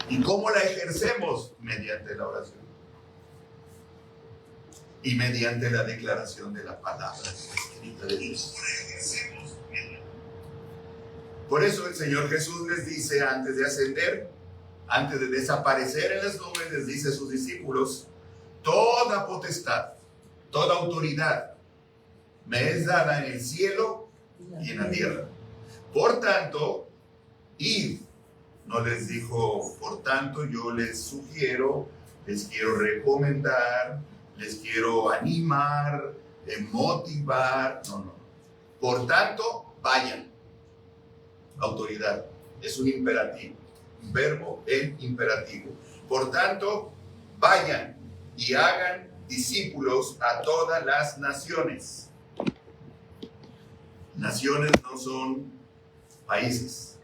¿Y cómo la ejercemos? Mediante la oración y mediante la declaración de la palabra escrita de Dios. Por eso el Señor Jesús les dice, antes de ascender, antes de desaparecer en las nubes, les dice a sus discípulos: toda potestad, toda autoridad me es dada en el cielo y en la tierra. Por tanto, id. No les dijo, por tanto, yo les sugiero, les quiero recomendar, les quiero animar, motivar. No. Por tanto, vayan. Autoridad. Es un imperativo. Un verbo en imperativo. Por tanto, vayan y hagan discípulos a todas las naciones. Naciones no son países.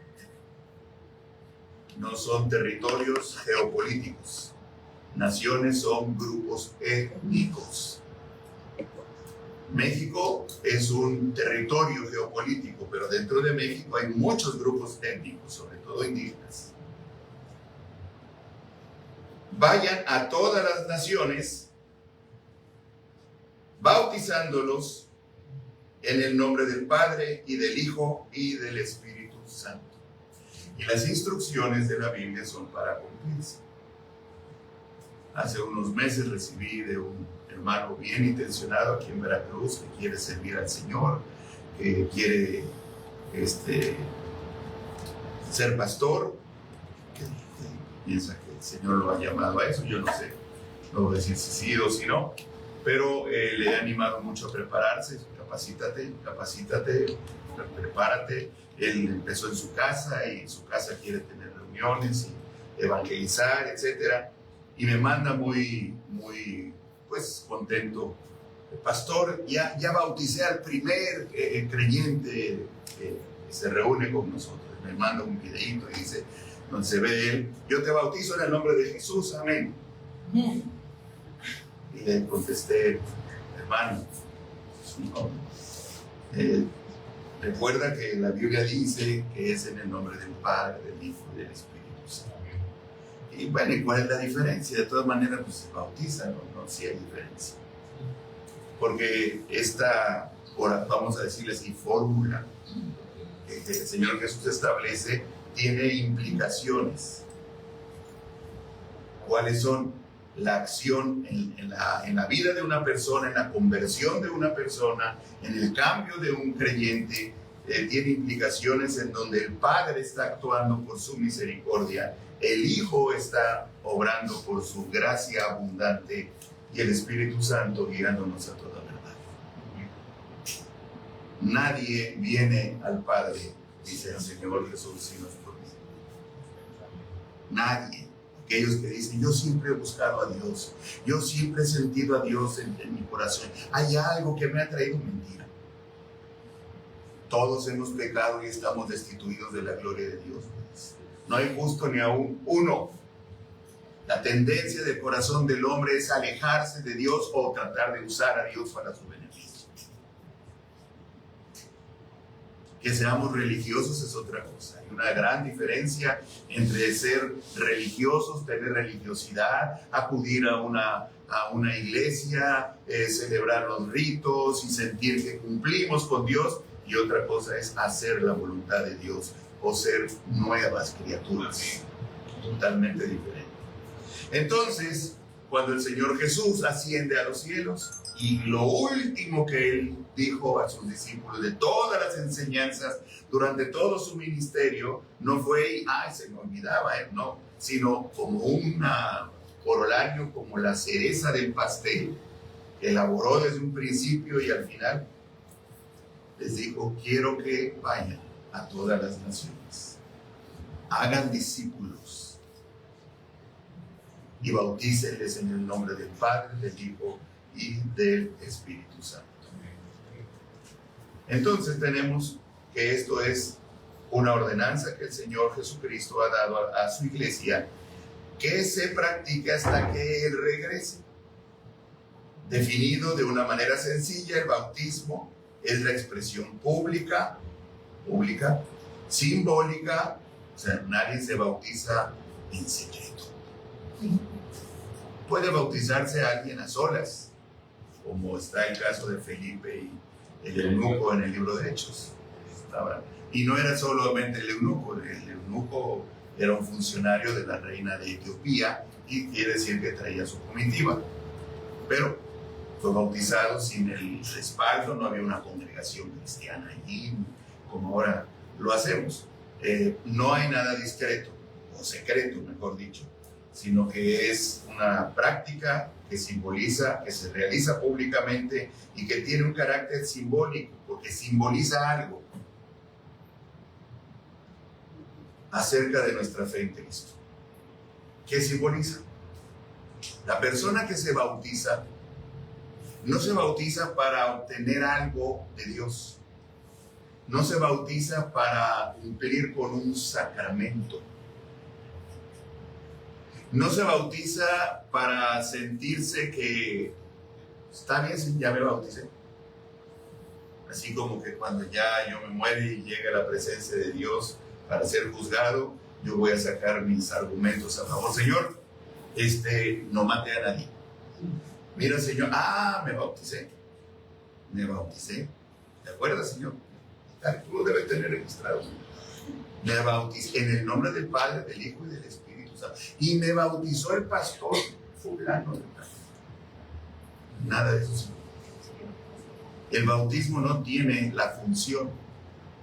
No son territorios geopolíticos. Naciones son grupos étnicos. México es un territorio geopolítico, pero dentro de México hay muchos grupos étnicos, sobre todo indígenas. Vayan a todas las naciones, bautizándolos en el nombre del Padre y del Hijo y del Espíritu Santo. Y las instrucciones de la Biblia son para cumplirse. Hace unos meses recibí de un hermano bien intencionado aquí en Veracruz, que quiere servir al Señor, que quiere ser pastor, que piensa que el Señor lo ha llamado a eso. Yo no sé, no voy a decir si sí o si no, pero le he animado mucho a prepararse. Capacítate, prepárate. Él empezó en su casa y en su casa quiere tener reuniones y evangelizar, etc. Y me manda muy pues contento: pastor, ya bauticé al primer creyente que se reúne con nosotros. Me manda un videíto y dice, donde se ve él: yo te bautizo en el nombre de Jesús, amén. Y le contesté: hermano, recuerda que la Biblia dice que es en el nombre del Padre, del Hijo y del Espíritu Santo. Y bueno, ¿y cuál es la diferencia? De todas maneras, pues se bautiza, ¿no? Sí hay diferencia. Porque esta, vamos a decirle así, fórmula que el Señor Jesús establece, tiene implicaciones. ¿Cuáles son? La acción en la vida de una persona, en la conversión de una persona, en el cambio de un creyente, tiene implicaciones en donde el Padre está actuando por su misericordia, el Hijo está obrando por su gracia abundante y el Espíritu Santo guiándonos a toda verdad. Nadie viene al Padre, dice el Señor Jesús, sino por mí. Nadie. Aquellos que dicen, yo siempre he buscado a Dios, yo siempre he sentido a Dios en mi corazón, hay algo que me ha traído. Mentira. Todos hemos pecado y estamos destituidos de la gloria de Dios. No hay justo ni aún uno. La tendencia del corazón del hombre es alejarse de Dios o tratar de usar a Dios para su beneficio. Que seamos religiosos es otra cosa. Hay una gran diferencia entre ser religiosos, tener religiosidad, acudir a una iglesia, celebrar los ritos y sentir que cumplimos con Dios, y otra cosa es hacer la voluntad de Dios o ser nuevas criaturas. Totalmente diferente. Entonces, cuando el Señor Jesús asciende a los cielos, y lo último que Él dijo a sus discípulos de todas las enseñanzas durante todo su ministerio, no fue, se me olvidaba, no, sino como una corolario, como la cereza del pastel, que elaboró desde un principio y al final, les dijo: quiero que vayan a todas las naciones, hagan discípulos y bautícenles en el nombre del Padre, del Hijo y del Espíritu Santo. Entonces tenemos que esto es una ordenanza que el Señor Jesucristo ha dado a su iglesia, que se practica hasta que Él regrese. Definido de una manera sencilla, el bautismo es la expresión pública, simbólica, o sea, nadie se bautiza en secreto. Puede bautizarse a alguien a solas, como está el caso de Felipe y el eunuco en el libro de Hechos. Y no era solamente el eunuco era un funcionario de la reina de Etiopía, y quiere decir que traía su comitiva. Pero fue bautizado sin el respaldo, no había una congregación cristiana allí, como ahora lo hacemos. No hay nada discreto, o secreto, mejor dicho, sino que es una práctica que simboliza, que se realiza públicamente y que tiene un carácter simbólico, porque simboliza algo acerca de nuestra fe en Cristo. ¿Qué simboliza? La persona que se bautiza no se bautiza para obtener algo de Dios, no se bautiza para cumplir con un sacramento, no se bautiza para sentirse que está bien si ya me bauticé. Así como que cuando ya yo me muere y llegue a la presencia de Dios para ser juzgado, yo voy a sacar mis argumentos a favor. Señor, no mate a nadie. Mira, Señor, me bauticé. ¿Te acuerdas, Señor? Tú lo debes tener registrado. Me bauticé en el nombre del Padre, del Hijo y del Espíritu Santo. Y me bautizó el pastor fulano de tal. Nada de eso. El bautismo no tiene la función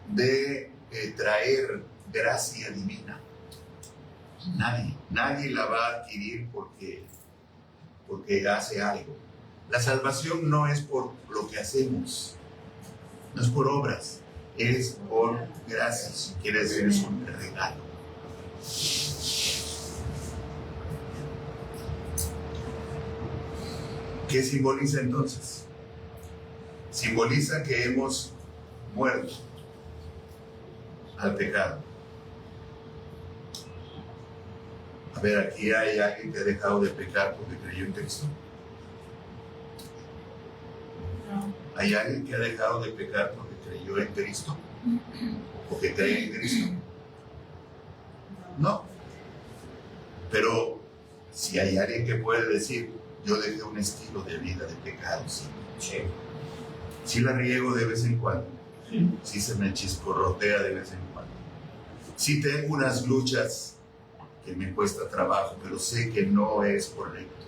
de traer gracia divina. Nadie la va a adquirir porque hace algo. La salvación no es por lo que hacemos, no es por obras, es por gracia. Quiere decir, es un regalo. ¿Qué simboliza entonces? Simboliza que hemos muerto al pecado. A ver, aquí hay alguien que ha dejado de pecar porque creyó en Cristo. ¿Hay alguien que ha dejado de pecar porque creyó en Cristo? ¿O porque cree en Cristo? No. Pero si hay alguien que puede decir, yo dejé un estilo de vida de pecado, sí la riego de vez en cuando, sí se me chisporrotea de vez en cuando, sí tengo unas luchas que me cuesta trabajo, pero sé que no es correcto,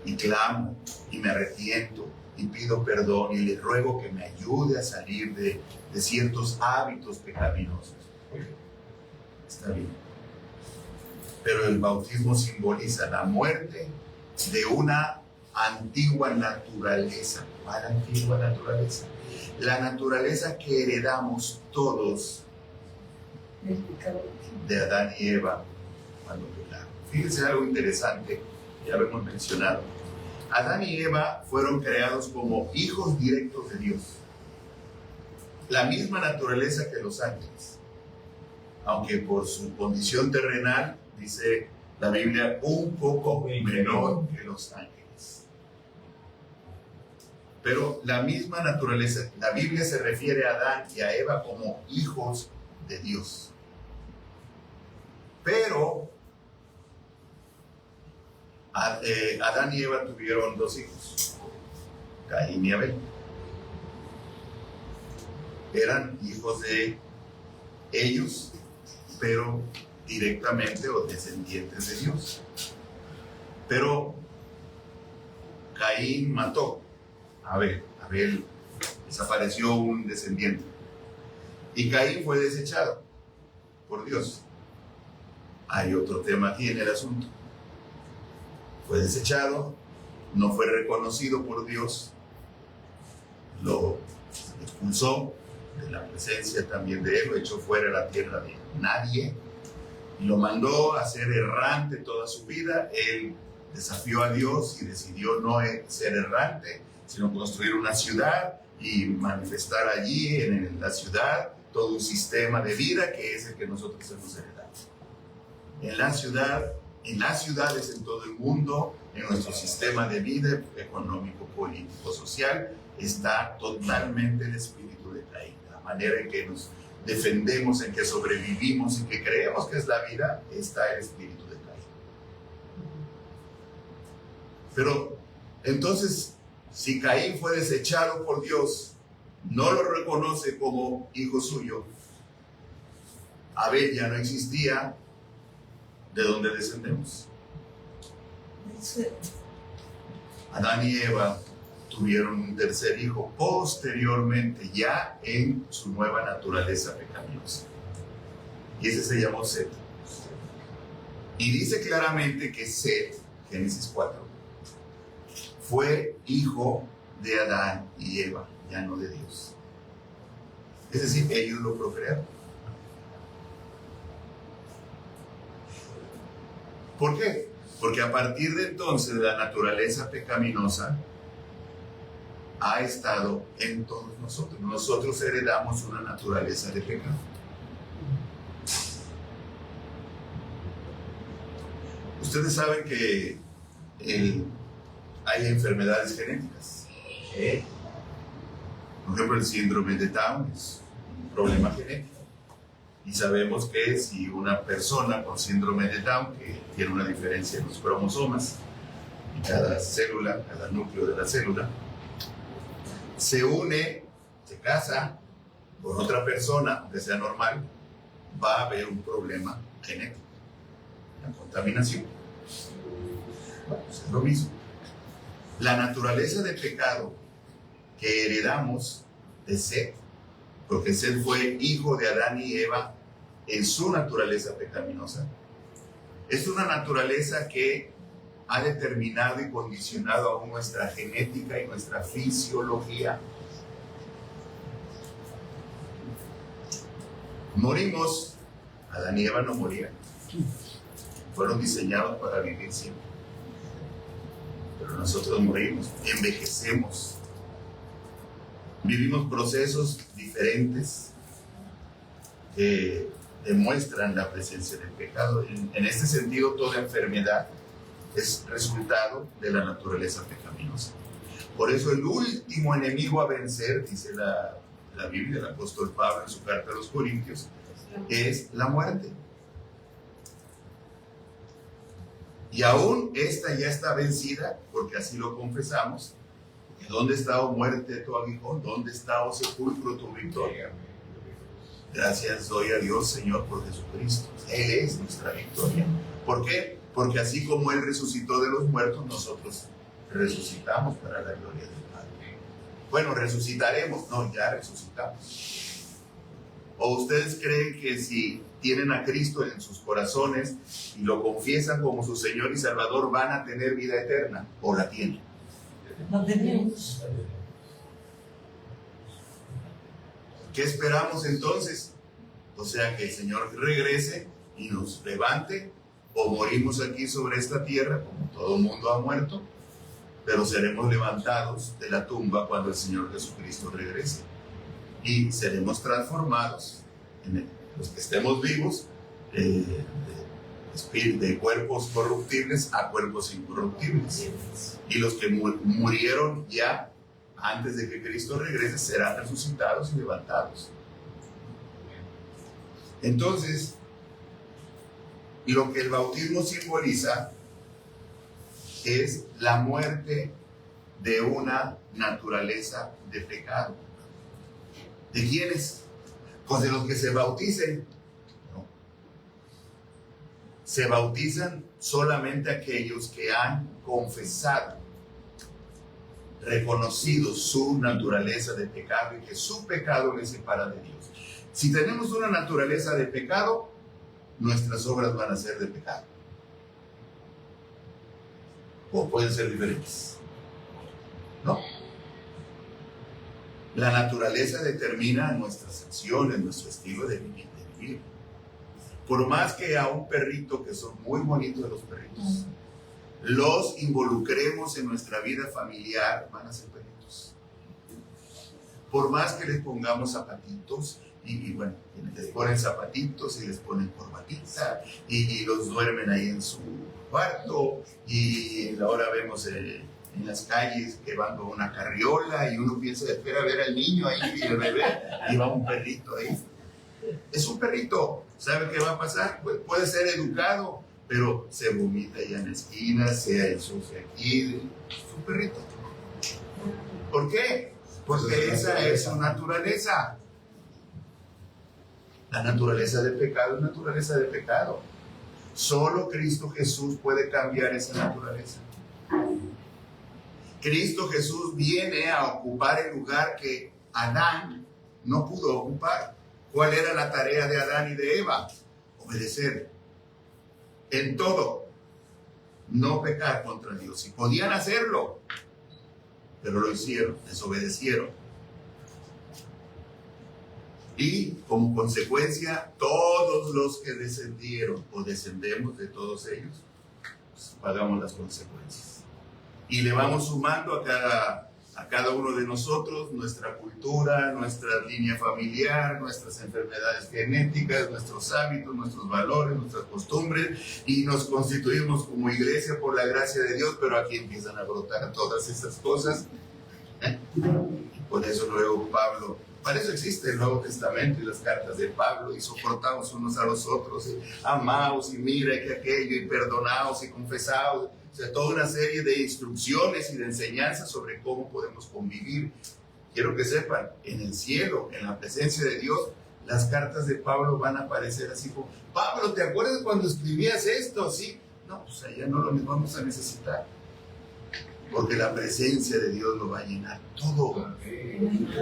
y clamo y me arrepiento y pido perdón y le ruego que me ayude a salir de ciertos hábitos pecaminosos. Está bien, pero el bautismo simboliza la muerte de una antigua naturaleza. ¿Cuál antigua naturaleza? La naturaleza que heredamos todos de Adán y Eva cuando pecaron. Fíjense algo interesante, ya lo hemos mencionado. Adán y Eva fueron creados como hijos directos de Dios. La misma naturaleza que los ángeles, aunque por su condición terrenal, dice la Biblia, un poco menor que los ángeles. Pero la misma naturaleza, la Biblia se refiere a Adán y a Eva como hijos de Dios. Pero Adán y Eva tuvieron dos hijos, Caín y Abel. Eran hijos de ellos, pero directamente o descendientes de Dios. Pero Caín mató a Abel. Abel desapareció un descendiente. Y Caín fue desechado por Dios. Hay otro tema aquí en el asunto. Fue desechado, no fue reconocido por Dios, lo expulsó de la presencia también de él, lo echó fuera de la tierra de nadie, y lo mandó a ser errante toda su vida. Él desafió a Dios y decidió no ser errante, sino construir una ciudad y manifestar allí en la ciudad todo un sistema de vida que es el que nosotros hemos heredado. En las ciudades en todo el mundo, en nuestro sistema de vida económico, político, social, está totalmente el espíritu de Caín. La manera en que nos defendemos, en que sobrevivimos, en que creemos que es la vida, está el espíritu de Caín. Pero entonces, si Caín fue desechado por Dios, no lo reconoce como hijo suyo, Abel ya no existía, ¿de dónde descendemos? Adán y Eva tuvieron un tercer hijo posteriormente, ya en su nueva naturaleza pecaminosa. Y ese se llamó Set. Y dice claramente que Set, Génesis 4, fue hijo de Adán y Eva, ya no de Dios. Es decir, ellos lo procrearon. ¿Por qué? Porque a partir de entonces la naturaleza pecaminosa ha estado en todos nosotros. Nosotros heredamos una naturaleza de pecado. Ustedes saben que hay enfermedades genéticas. Por ejemplo, el síndrome de Down es un problema genético. Y sabemos que si una persona con síndrome de Down, que tiene una diferencia en los cromosomas, en cada célula, cada núcleo de la célula, se une, se casa con otra persona, aunque sea normal, va a haber un problema genético, la contaminación. Bueno, pues es lo mismo. La naturaleza de pecado que heredamos de Set, porque Set fue hijo de Adán y Eva en su naturaleza pecaminosa, es una naturaleza que ha determinado y condicionado aún nuestra genética y nuestra fisiología. Morimos, Adán y Eva no morían, fueron diseñados para vivir siempre, pero nosotros morimos, envejecemos, vivimos procesos diferentes que demuestran la presencia del pecado. En este sentido, toda enfermedad es resultado de la naturaleza pecaminosa. Por eso el último enemigo a vencer, dice la Biblia, el apóstol Pablo en su carta a los Corintios, es la muerte. Y aún esta ya está vencida, porque así lo confesamos. ¿Dónde está, oh muerte, tu aguijón? ¿Dónde está, oh sepulcro, tu victoria? Gracias doy a Dios, Señor, por Jesucristo. Él es nuestra victoria. ¿Por qué? Porque así como Él resucitó de los muertos, nosotros resucitamos para la gloria del Padre. Bueno, resucitaremos. No, ya resucitamos. ¿O ustedes creen que si tienen a Cristo en sus corazones y lo confiesan como su Señor y Salvador, van a tener vida eterna? ¿O la tienen? No tenemos. ¿Qué esperamos entonces? O sea, que el Señor regrese y nos levante, o morimos aquí sobre esta tierra, como todo el mundo ha muerto, pero seremos levantados de la tumba cuando el Señor Jesucristo regrese. Y seremos transformados, los que estemos vivos, de cuerpos corruptibles a cuerpos incorruptibles. Y los que murieron ya antes de que Cristo regrese serán resucitados y levantados. Entonces, lo que el bautismo simboliza es la muerte de una naturaleza de pecado. ¿De quiénes? Pues de los que se bauticen. No. Se bautizan solamente aquellos que han confesado, reconocido su naturaleza de pecado y que su pecado les separa de Dios. Si tenemos una naturaleza de pecado, nuestras obras van a ser de pecado. O pueden ser diferentes. No. La naturaleza determina nuestras acciones, nuestro estilo de vivir. Por más que a un perrito, que son muy bonitos los perritos, los involucremos en nuestra vida familiar, van a ser perritos. Por más que les pongamos zapatitos, y bueno, les ponen zapatitos y les ponen corbatita, y los duermen ahí en su cuarto, y ahora vemos en las calles que van con una carriola, y uno piensa, espera ver al niño ahí, y el bebé, y va un perrito ahí. Es un perrito, ¿sabe qué va a pasar? Puede ser educado, pero se vomita allá en la esquina, se ensucia aquí, su perrito. ¿Por qué? Porque esa es su naturaleza. La naturaleza del pecado es naturaleza de pecado. Solo Cristo Jesús puede cambiar esa naturaleza. Cristo Jesús viene a ocupar el lugar que Adán no pudo ocupar. ¿Cuál era la tarea de Adán y de Eva? Obedecer. En todo. No pecar contra Dios. Y podían hacerlo, pero lo hicieron, desobedecieron. Y como consecuencia, todos los que descendieron o descendemos de todos ellos, pues, pagamos las consecuencias. Y le vamos sumando a cada uno de nosotros nuestra cultura, nuestra línea familiar, nuestras enfermedades genéticas, nuestros hábitos, nuestros valores, nuestras costumbres, y nos constituimos como iglesia por la gracia de Dios, pero aquí empiezan a brotar todas estas cosas. Por eso luego Pablo, para eso existe el Nuevo Testamento y las cartas de Pablo, y soportaos unos a los otros, y amaos, y mira que aquello, y perdonaos, y confesaos. O sea, toda una serie de instrucciones y de enseñanzas sobre cómo podemos convivir. Quiero que sepan, en el cielo, en la presencia de Dios, las cartas de Pablo van a aparecer así como, Pablo, ¿te acuerdas cuando escribías esto? ¿Sí? No, pues allá no lo vamos a necesitar. Porque la presencia de Dios lo va a llenar todo.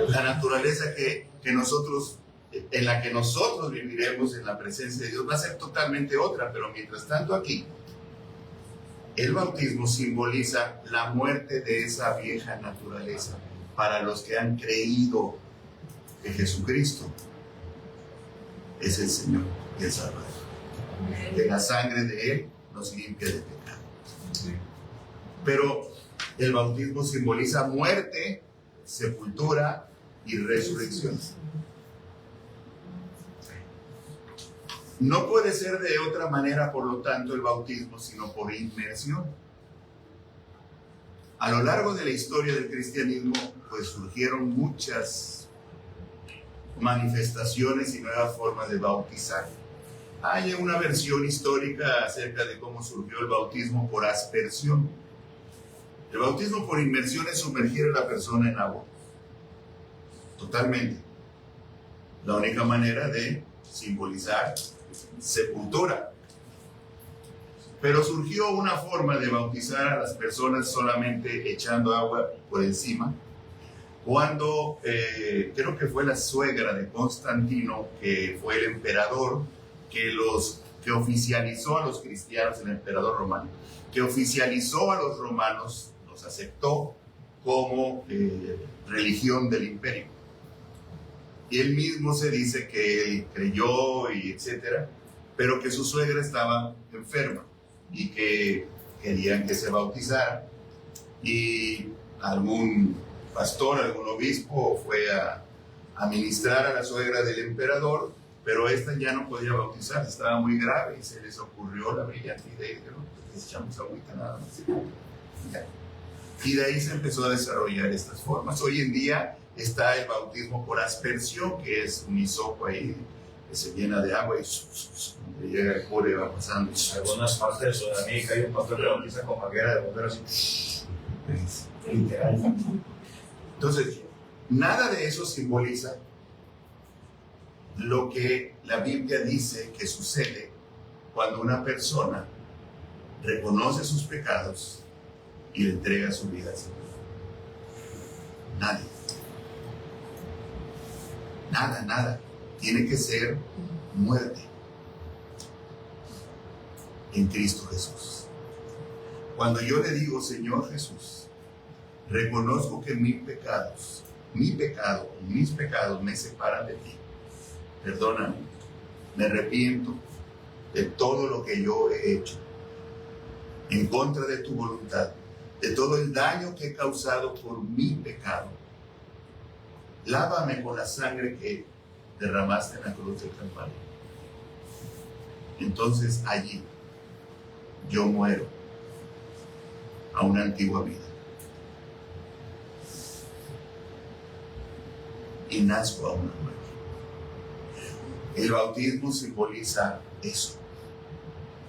La naturaleza que nosotros, en la que nosotros viviremos en la presencia de Dios va a ser totalmente otra, pero mientras tanto aquí, el bautismo simboliza la muerte de esa vieja naturaleza para los que han creído que Jesucristo es el Señor y el Salvador. Que la sangre de Él nos limpia de pecado. Pero el bautismo simboliza muerte, sepultura y resurrección. No puede ser de otra manera, por lo tanto, el bautismo, sino por inmersión. A lo largo de la historia del cristianismo, pues surgieron muchas manifestaciones y nuevas formas de bautizar. Hay una versión histórica acerca de cómo surgió el bautismo por aspersión. El bautismo por inmersión es sumergir a la persona en agua. Totalmente. La única manera de simbolizar sepultura. Pero surgió una forma de bautizar a las personas solamente echando agua por encima, cuando creo que fue la suegra de Constantino, que fue el emperador que oficializó a los cristianos, el emperador romano, que oficializó a los romanos, los aceptó como religión del imperio. Y él mismo se dice que él creyó y etcétera, pero que su suegra estaba enferma y que querían que se bautizara. Y algún pastor, algún obispo fue a ministrar a la suegra del emperador, pero esta ya no podía bautizarse, estaba muy grave, y se les ocurrió la brillante idea de que no, pues echamos agüita nada más. Y de ahí se empezó a desarrollar estas formas. Hoy en día está el bautismo por aspersión, que es un hisopo ahí que se llena de agua y cuando llega el cura y va pasando. En algunas partes de Sudamérica hay un pastor que bautiza con manguera de bombero así. Literal. Entonces, nada de eso simboliza lo que la Biblia dice que sucede cuando una persona reconoce sus pecados y le entrega su vida al Señor. Nadie. Nada. Tiene que ser muerte en Cristo Jesús. Cuando yo le digo, Señor Jesús, reconozco que mis pecados me separan de ti. Perdóname, me arrepiento de todo lo que yo he hecho en contra de tu voluntad, de todo el daño que he causado por mi pecado. Lávame con la sangre que derramaste en la cruz del Calvario. Entonces allí yo muero a una antigua vida y nazco a una nueva. El bautismo simboliza eso.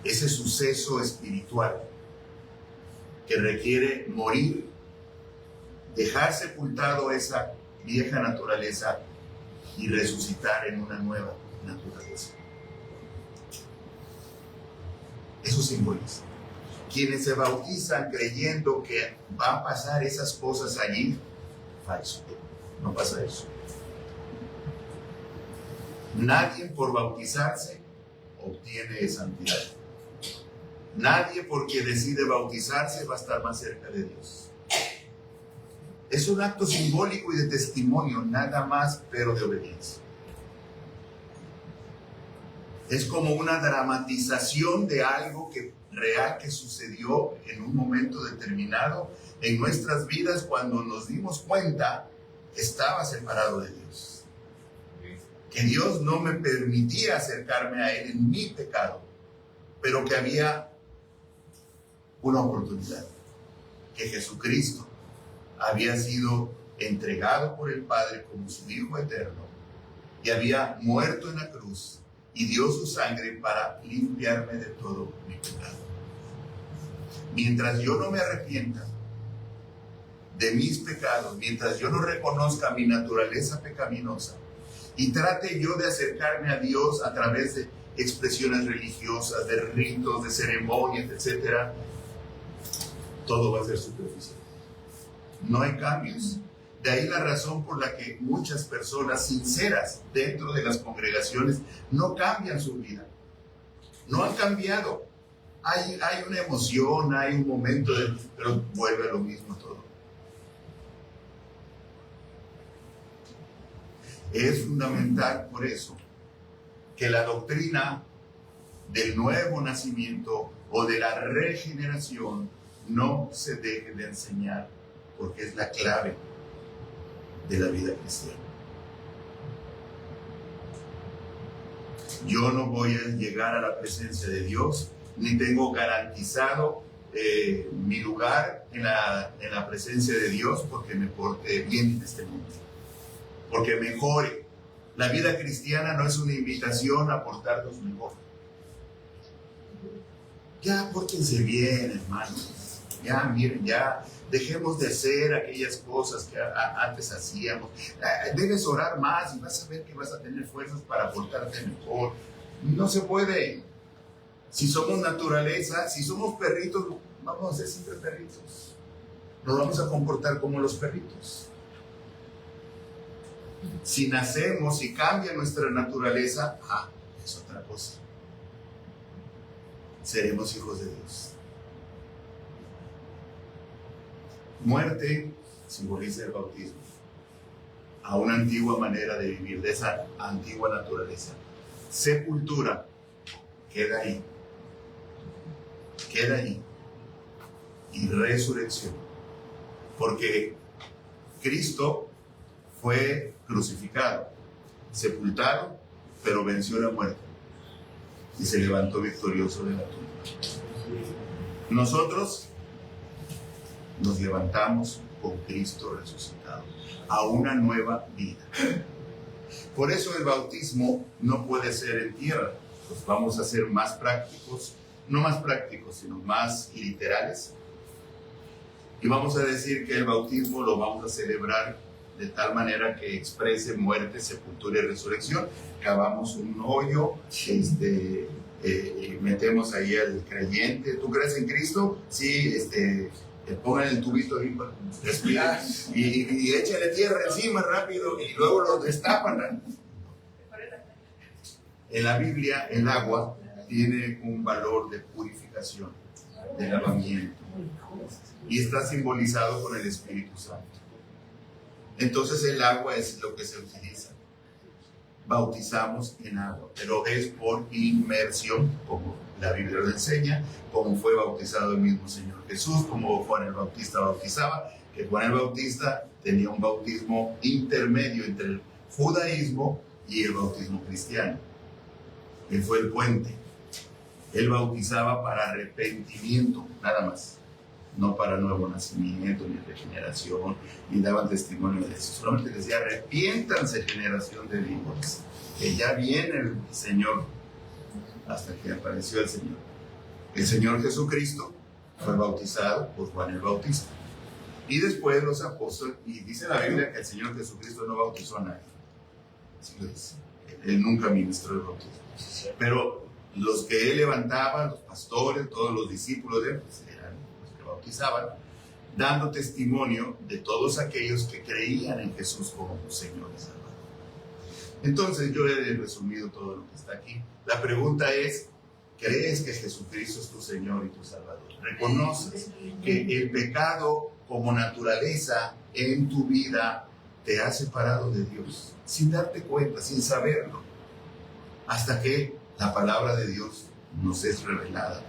ese suceso espiritual que requiere morir, dejar sepultado esa vieja naturaleza y resucitar en una nueva naturaleza. Eso simboliza. Quienes se bautizan creyendo que van a pasar esas cosas allí, falso, no pasa eso. Nadie por bautizarse obtiene santidad. Nadie porque decide bautizarse va a estar más cerca de Dios. Es un acto simbólico y de testimonio, nada más, pero de obediencia. Es como una dramatización de algo real que sucedió en un momento determinado en nuestras vidas cuando nos dimos cuenta estaba separado de Dios. Que Dios no me permitía acercarme a Él en mi pecado, pero que había una oportunidad, que Jesucristo había sido entregado por el Padre como su Hijo eterno y había muerto en la cruz y dio su sangre para limpiarme de todo mi pecado. Mientras yo no me arrepienta de mis pecados, mientras yo no reconozca mi naturaleza pecaminosa y trate yo de acercarme a Dios a través de expresiones religiosas, de ritos, de ceremonias, etc., todo va a ser superficial. No hay cambios. De ahí la razón por la que muchas personas sinceras dentro de las congregaciones no cambian su vida. No han cambiado. Hay una emoción, hay un momento, pero vuelve a lo mismo todo. Es fundamental por eso que la doctrina del nuevo nacimiento o de la regeneración no se deje de enseñar, porque es la clave de la vida cristiana. Yo no voy a llegar a la presencia de Dios, ni tengo garantizado mi lugar en la presencia de Dios porque me porte bien en este mundo, porque mejore. La vida cristiana no es una invitación a portarnos mejor. Ya pórtense bien, hermanos. Ya, miren, ya dejemos de hacer aquellas cosas que antes hacíamos. Debes orar más y vas a ver que vas a tener fuerzas para portarte mejor. No se puede. Si somos naturaleza, si somos perritos, vamos a ser siempre perritos. Nos vamos a comportar como los perritos. Si nacemos y cambia nuestra naturaleza, es otra cosa. Seremos hijos de Dios. Muerte simboliza el bautismo, a una antigua manera de vivir, de esa antigua naturaleza. Sepultura, queda ahí. Y resurrección, porque Cristo fue crucificado, sepultado, pero venció la muerte y se levantó victorioso de la tumba. Nosotros nos levantamos con Cristo resucitado a una nueva vida. Por eso el bautismo no puede ser en tierra. Pues vamos a ser más prácticos, no más prácticos, sino más literales. Y vamos a decir que el bautismo lo vamos a celebrar de tal manera que exprese muerte, sepultura y resurrección. Cavamos un hoyo, metemos ahí al creyente. ¿Tú crees en Cristo? Sí, pongan el tubito ahí para respirar y échale tierra encima rápido y luego lo destapan. En la Biblia el agua tiene un valor de purificación, de lavamiento, y está simbolizado con el Espíritu Santo. Entonces el agua es lo que se utiliza. Bautizamos en agua, pero es por inmersión, como la Biblia lo enseña, como fue bautizado el mismo Señor Jesús, como Juan el Bautista bautizaba, que Juan el Bautista tenía un bautismo intermedio entre el judaísmo y el bautismo cristiano. Él fue el puente. Él bautizaba para arrepentimiento, nada más. No para nuevo nacimiento, ni regeneración, ni daban testimonio de eso. Solamente decía, arrepiéntanse, generación de víboras, que ya viene el Señor, hasta que apareció el Señor. El Señor Jesucristo fue bautizado por Juan el Bautista. Y después los apóstoles, y dice la Biblia que el Señor Jesucristo no bautizó a nadie. Así lo dice. Él nunca ministró el bautismo. Pero los que él levantaba, los pastores, todos los discípulos de él, pues eran los que bautizaban, dando testimonio de todos aquellos que creían en Jesús como Señor y Salvador. Entonces yo he resumido todo lo que está aquí. La pregunta es, ¿crees que Jesucristo es tu Señor y tu Salvador? ¿Reconoces que el pecado como naturaleza en tu vida te ha separado de Dios? Sin darte cuenta, sin saberlo, hasta que la palabra de Dios nos es revelada.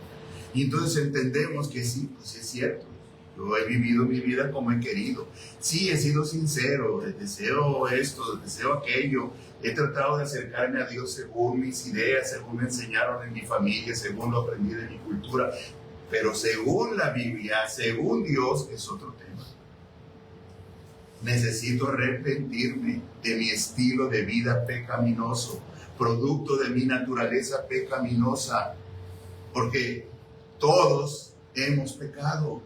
Y entonces entendemos que sí, pues es cierto. Yo he vivido mi vida como he querido. Sí, he sido sincero, deseo esto, deseo aquello. He tratado de acercarme a Dios según mis ideas, según me enseñaron en mi familia, según lo aprendí de mi cultura. Pero según la Biblia, según Dios, es otro tema. Necesito arrepentirme de mi estilo de vida pecaminoso, producto de mi naturaleza pecaminosa, porque todos hemos pecado.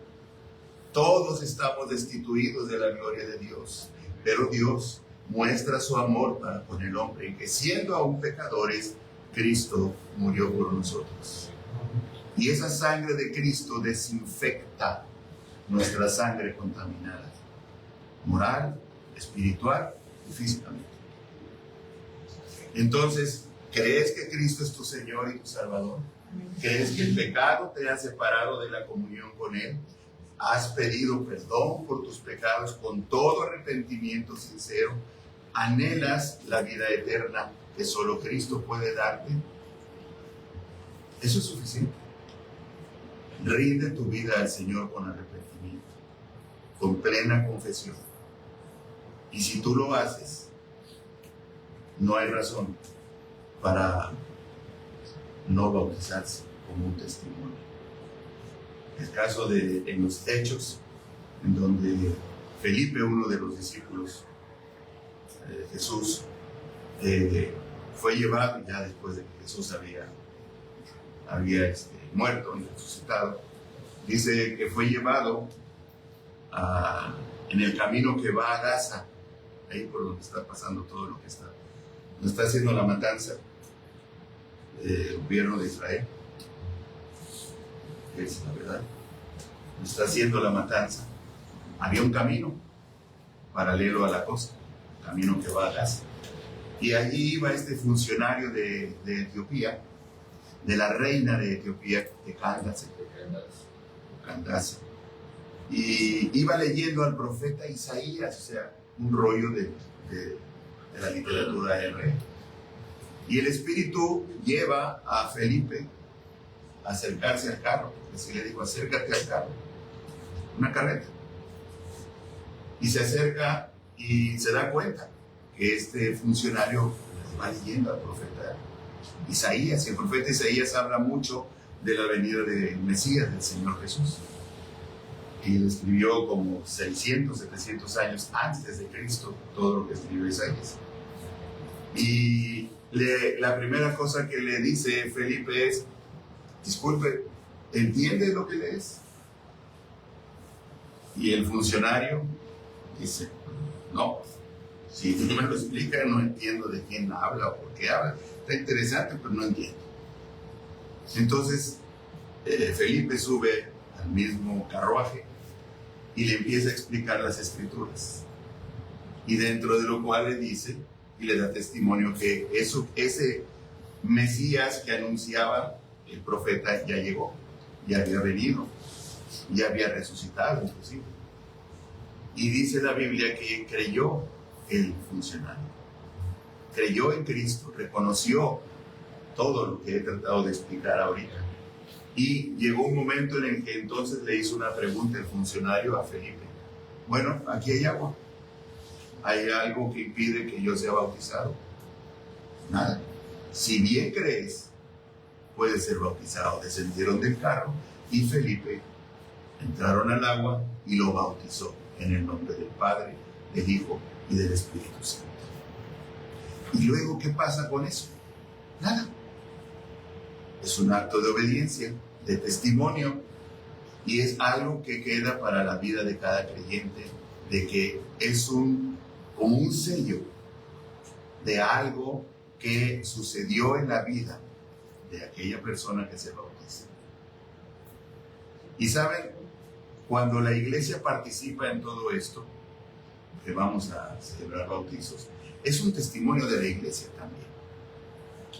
Todos estamos destituidos de la gloria de Dios, pero Dios muestra su amor para con el hombre, en que siendo aún pecadores, Cristo murió por nosotros. Y esa sangre de Cristo desinfecta nuestra sangre contaminada, moral, espiritual y físicamente. Entonces, ¿crees que Cristo es tu Señor y tu Salvador? ¿Crees que el pecado te ha separado de la comunión con Él? ¿Has pedido perdón por tus pecados con todo arrepentimiento sincero? ¿Anhelas la vida eterna que solo Cristo puede darte? Eso es suficiente. Rinde tu vida al Señor con arrepentimiento, con plena confesión. Y si tú lo haces, no hay razón para no bautizarse como un testimonio. El caso en los Hechos, en donde Felipe, uno de los discípulos de Jesús, fue llevado, ya después de que Jesús había muerto y resucitado, dice que fue llevado en el camino que va a Gaza, ahí por donde está pasando todo lo que está haciendo la matanza del gobierno de Israel. Es la verdad, está haciendo la matanza. Había un camino paralelo a la costa, camino que va a Gaza, y allí iba este funcionario de Etiopía, de la reina de Etiopía, de Candace, y iba leyendo al profeta Isaías, o sea, un rollo de la literatura hebrea. Y el Espíritu lleva a Felipe a acercarse al carro. Así le dijo, acércate al carro. Una carreta. Y se acerca y se da cuenta que este funcionario va leyendo al profeta Isaías. Y el profeta Isaías habla mucho de la venida del Mesías, del Señor Jesús. Y lo escribió como 600, 700 años antes de Cristo, todo lo que escribió Isaías. Y la primera cosa que le dice Felipe es, disculpe, ¿entiendes lo que lees? Y el funcionario dice, no, si tú me lo explicas no entiendo de quién habla o por qué habla. Está interesante, pero no entiendo. Entonces, Felipe sube al mismo carruaje y le empieza a explicar las escrituras. Y dentro de lo cual le dice y le da testimonio que ese Mesías que anunciaba el profeta ya llegó, ya había venido, ya había resucitado inclusive. Y dice la Biblia que creyó el funcionario, creyó en Cristo, reconoció todo lo que he tratado de explicar ahorita. Y llegó un momento en el que entonces le hizo una pregunta el funcionario a Felipe. Bueno, aquí hay agua. ¿Hay algo que impide que yo sea bautizado? Nada. Si bien crees, puedes ser bautizado. Descendieron del carro y Felipe entraron al agua y lo bautizó en el nombre del Padre, del Hijo y del Espíritu Santo. ¿Y luego qué pasa con eso? Nada. Es un acto de obediencia de testimonio, y es algo que queda para la vida de cada creyente, de que es como un sello de algo que sucedió en la vida de aquella persona que se bautiza. Y saben, cuando la iglesia participa en todo esto, que vamos a celebrar bautizos, es un testimonio de la iglesia también.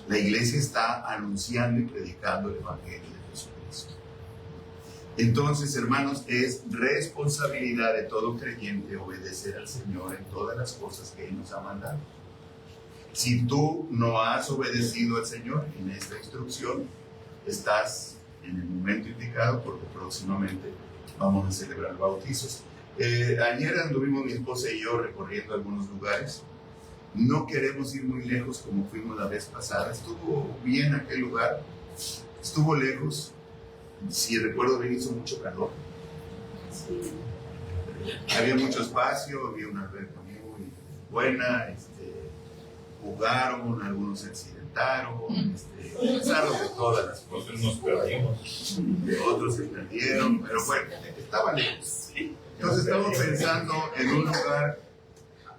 La iglesia está anunciando y predicando el evangelio de Jesucristo. Entonces, hermanos, es responsabilidad de todo creyente obedecer al Señor en todas las cosas que Él nos ha mandado. Si tú no has obedecido al Señor en esta instrucción, estás en el momento indicado, porque próximamente vamos a celebrar bautizos. Ayer anduvimos mi esposa y yo recorriendo algunos lugares. No queremos ir muy lejos como fuimos la vez pasada. Estuvo bien aquel lugar, estuvo lejos. Si recuerdo bien, hizo mucho calor. Sí. Había mucho espacio, había una alberca muy buena, jugaron, algunos se accidentaron, pasaron de todas las cosas. Nosotros nos perdimos. Otros se perdieron, pero bueno, estaban lejos. Entonces estamos pensando en un lugar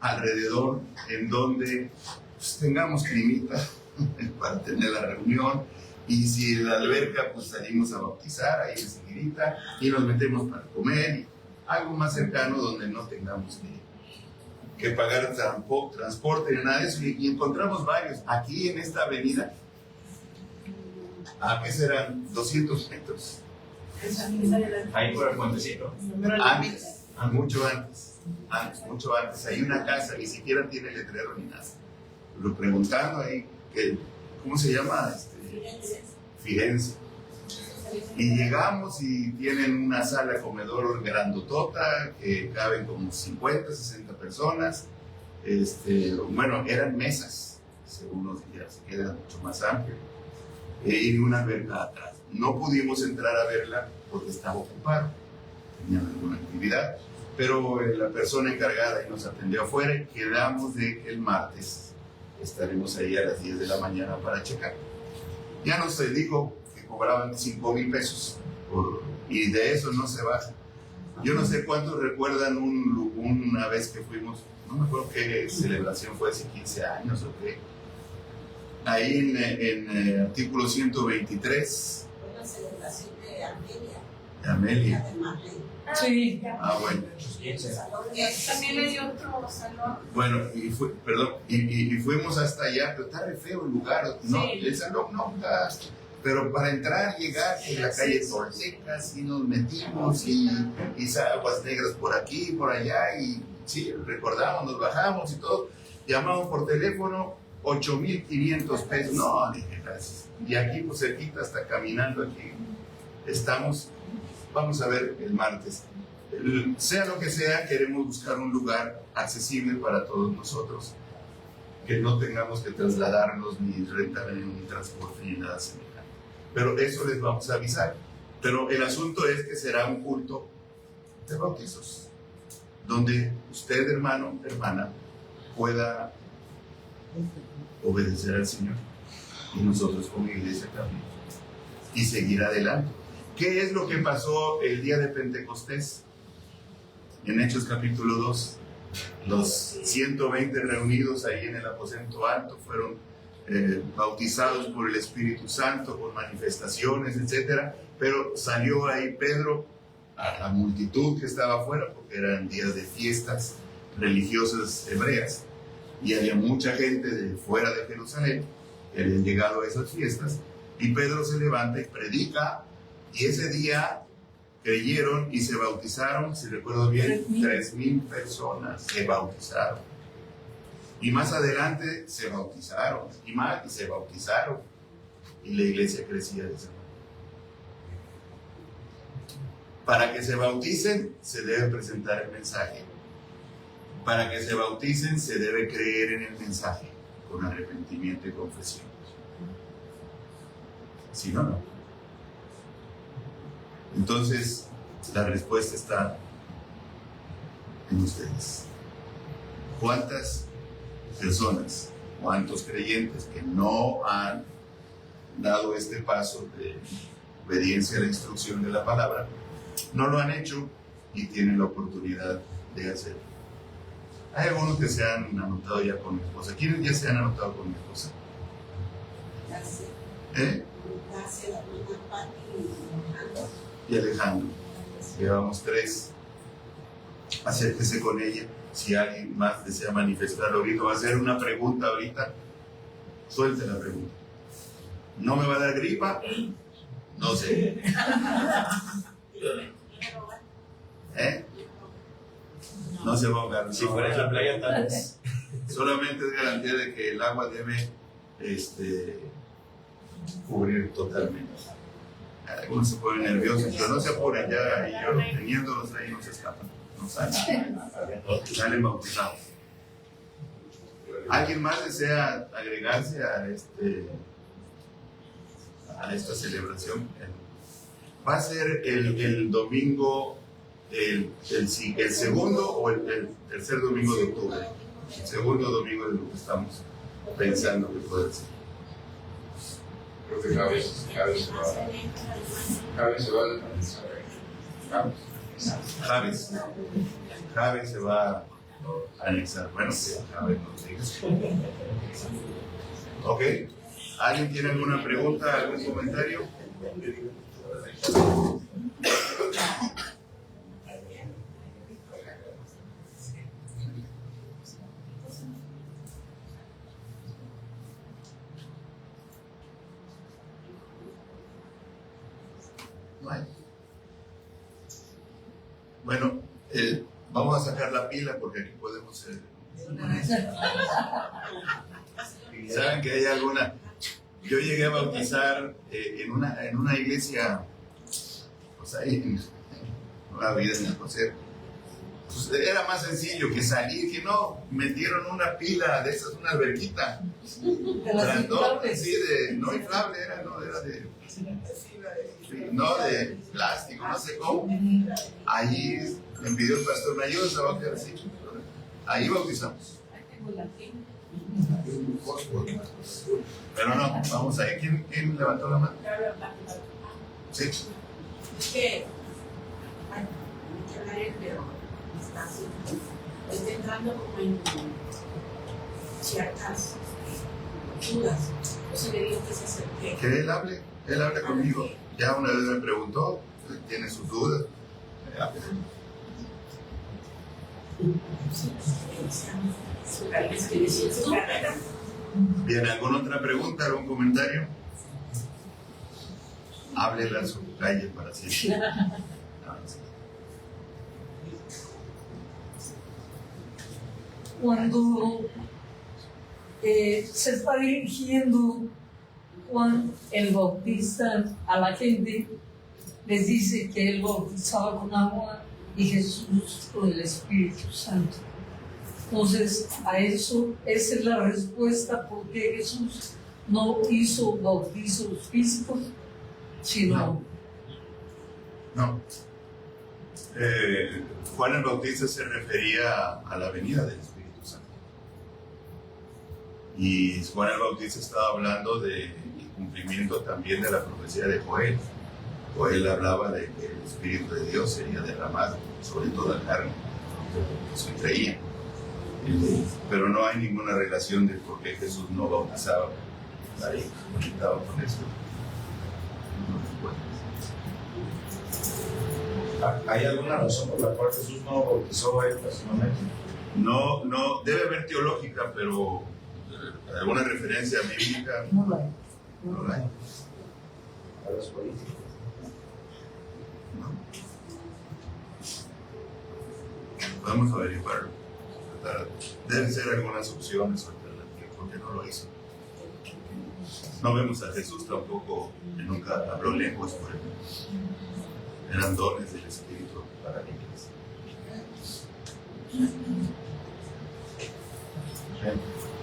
alrededor en donde pues, tengamos climita para tener la reunión, y si en la alberca pues salimos a bautizar ahí enseguidita y nos metemos para comer, y algo más cercano donde no tengamos que pagar transporte ni nada de eso, y encontramos varios aquí en esta avenida. ¿A qué serán? 200 metros. Ahí por el puentecito. Antes, mucho antes, hay una casa, ni siquiera tiene letrero ni nada. Lo preguntando ahí, ¿cómo se llama? Firenze. Y llegamos y tienen una sala comedor grandotota, que caben como 50, 60 personas. Bueno, eran mesas, según nos dijeron, se queda mucho más amplio. Y una alberca atrás. No pudimos entrar a verla porque estaba ocupada, tenían alguna actividad, pero la persona encargada ahí nos atendió afuera, y quedamos de que el martes estaremos ahí a las 10 de la mañana para checar. Ya nos dijo que cobraban 5,000 pesos y de eso no se baja. Yo no sé cuántos recuerdan una vez que fuimos, no me acuerdo qué celebración fue, hace 15 años o qué, ahí en artículo 123. Fue la celebración de Amelia. De Amelia. De Marlene. Sí. Bueno. También hay otro salón. Bueno, y fuimos hasta allá, pero está re feo el lugar. No, Sí. el salón no está. Pero para entrar, llegar en la calle Toltecas, y nos metimos, y aguas negras por aquí, por allá, y sí, recordamos, nos bajamos y todo. Llamamos por teléfono, 8,500 pesos. No, dije, gracias. Y aquí, pues cerquita, hasta caminando aquí, estamos. Vamos a ver el martes. Sea lo que sea, queremos buscar un lugar accesible para todos nosotros, que no tengamos que trasladarnos ni rentar en un transporte ni nada semejante. Pero eso les vamos a avisar. Pero el asunto es que será un culto de bautizos, donde usted, hermano, hermana, pueda obedecer al Señor, y nosotros como iglesia también, y seguir adelante. ¿Qué es lo que pasó el día de Pentecostés? En Hechos capítulo 2, los 120 reunidos ahí en el aposento alto fueron bautizados por el Espíritu Santo, por manifestaciones, etc. Pero salió ahí Pedro a la multitud que estaba afuera, porque eran días de fiestas religiosas hebreas, y había mucha gente de fuera de Jerusalén que habían llegado a esas fiestas, y Pedro se levanta y predica. Y ese día creyeron y se bautizaron, si recuerdo bien, 3,000 personas se bautizaron. Y más adelante se bautizaron, y se bautizaron. Y la iglesia crecía de esa manera. Para que se bauticen, se debe presentar el mensaje. Para que se bauticen, se debe creer en el mensaje, con arrepentimiento y confesión. Si no, no. Entonces, la respuesta está en ustedes. ¿Cuántas personas, cuántos creyentes que no han dado este paso de obediencia a la instrucción de la palabra, no lo han hecho y tienen la oportunidad de hacerlo. Hay algunos que se han anotado ya con mi esposa. ¿Quiénes ya se han anotado con mi esposa? Y Alejandro. Llevamos 3. Acérquese con ella. Si alguien más desea manifestar ahorita, va a hacer una pregunta ahorita. Suelte la pregunta. ¿No me va a dar gripa? No sé. No se va a ahogar. Si fuera en la playa, tal vez. Solamente es garantía de que el agua debe cubrir totalmente. Algunos se ponen nerviosos, pero no se apuren ya, y yo teniéndolos ahí no se escapan, no salen bautizados. ¿Alguien más desea agregarse a esta celebración? Va a ser el domingo, el segundo o el tercer domingo de octubre. El segundo domingo de lo que estamos pensando que puede ser. Creo que Javi se va a Javi se va a anexar. Bueno, que Javi nos diga. Ok. ¿Alguien tiene alguna pregunta, algún comentario? Bueno, vamos a sacar la pila porque aquí podemos saben que hay alguna. Yo llegué a bautizar en una iglesia, pues ahí en una vida en el José. Pues era más sencillo que salir, que no, metieron una pila de esas, una alberquita. Sí, no inflable era, no, era de plástico, no sé cómo. Ahí me pidió el pastor, me ayudas a bautizar así. Ahí bautizamos. Pero no, vamos ahí. ¿Quién levantó la mano? Sí. Es que está entrando como en ciertas dudas. Entonces le digo que se acerque. Que él hable conmigo. Ya una vez me preguntó, tiene sus dudas. Bien, ¿alguna otra pregunta, algún comentario? Háblele a su calle para siempre. Cuando se está dirigiendo Juan el Bautista a la gente, les dice que él bautizaba con agua y Jesús con el Espíritu Santo. Entonces, a eso, esa es la respuesta porque Jesús no hizo bautizos físicos, sino... No. Juan el Bautista se refería a la venida del Espíritu Santo. Y Juan el Bautista estaba hablando del cumplimiento también de la profecía de Joel. Joel hablaba de que el Espíritu de Dios sería derramado sobre toda la carne. Eso creía. Pero no hay ninguna relación de por qué Jesús no bautizaba. Ahí conectado con eso. ¿Hay alguna razón por la cual Jesús no bautizó a él personalmente? No, debe haber teológica, pero alguna referencia bíblica No la hay. no la hay. A los políticos. ¿No? Podemos averiguarlo. Deben ser algunas opciones o alternativas, porque no lo hizo. No vemos a Jesús tampoco, que nunca habló lenguas, por ejemplo. Eran dones del Espíritu para la iglesia.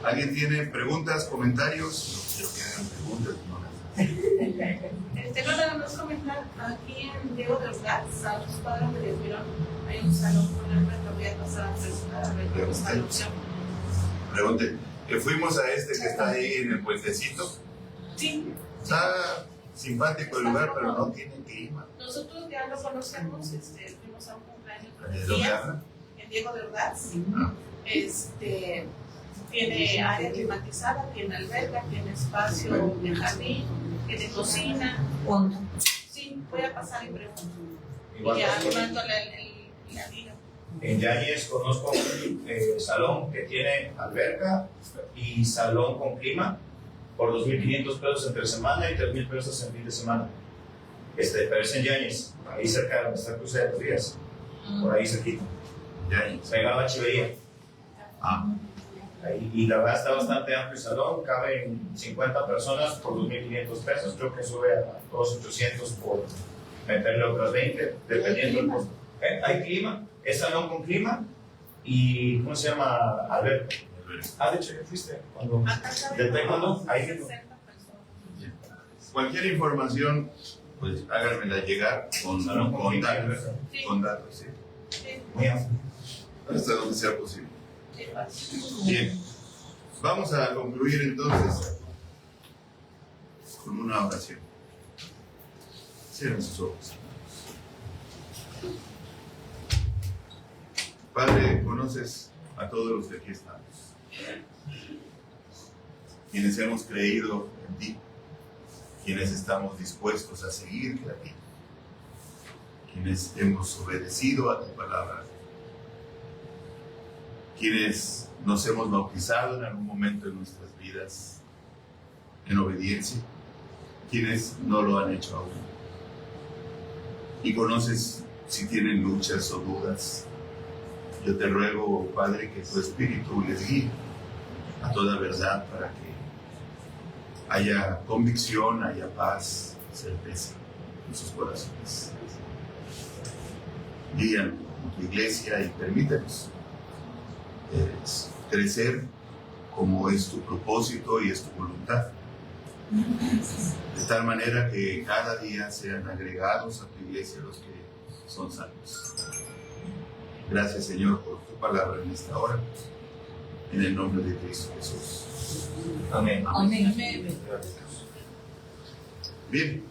¿Alguien tiene preguntas, comentarios? No quiero que hagan preguntas, no las Tengo nada más comentar. Aquí en Diego de los Gatos, a los padres me dieron, hay un salón con el reto, voy a pasar a preguntar esta opción. Pregunte, que fuimos a que está ahí en el puentecito. Sí. Está simpático el lugar, pero no tiene clima. Nosotros ya lo conocemos, fuimos a un cumpleaños con ¿De el dónde día habla? en Diego de Ordaz. Ah, Tiene área climatizada, tiene alberca, tiene espacio de jardín, tiene cocina. ¿Cuánto? Sí, voy a pasar y pregunto. Igual Y ya que mando la liga. en Yáñez conozco un salón que tiene alberca y salón con clima por 2.500 pesos entre semana y 3.000 pesos en fin de semana. Pero es en Yáñez, ahí cerca de donde está el cruce de Torrías, por ahí cerquita, ya. pegado a Chivería. Ah, Ahí, y la verdad está bastante amplio el salón, caben 50 personas por 2.500 pesos, creo que sube a 2.800 por meterle otras 20, dependiendo del costo. Hay clima, es salón con clima y, ¿cómo se llama? Alberto. De hecho, ¿ya fuiste? Cuando Acá caben ¿de taekwondo? Ahí mismo. 60 personas. cualquier información, pues háganmela llegar con datos. Sí, Con datos, sí. sí, Muy amplio. Hasta donde sea posible. sí, fácil. Bien, vamos a concluir entonces con una oración. Cierren sus ojos. Padre, conoces a todos los que aquí estamos, quienes hemos creído en ti, quienes estamos dispuestos a seguirte a ti, quienes hemos obedecido a tu palabra, quienes nos hemos bautizado en algún momento de nuestras vidas en obediencia, quienes no lo han hecho aún. Y conoces si tienen luchas o dudas. Yo te ruego, Padre, que tu Espíritu les guíe a toda verdad para que haya convicción, haya paz, certeza en sus corazones. Guían a tu iglesia y permítanos crecer como es tu propósito y es tu voluntad. De tal manera que cada día sean agregados a tu iglesia los que son salvos. Gracias, Señor, por tu palabra en esta hora. En el nombre de Cristo Jesús. Amén. Amén. Amén. Bien.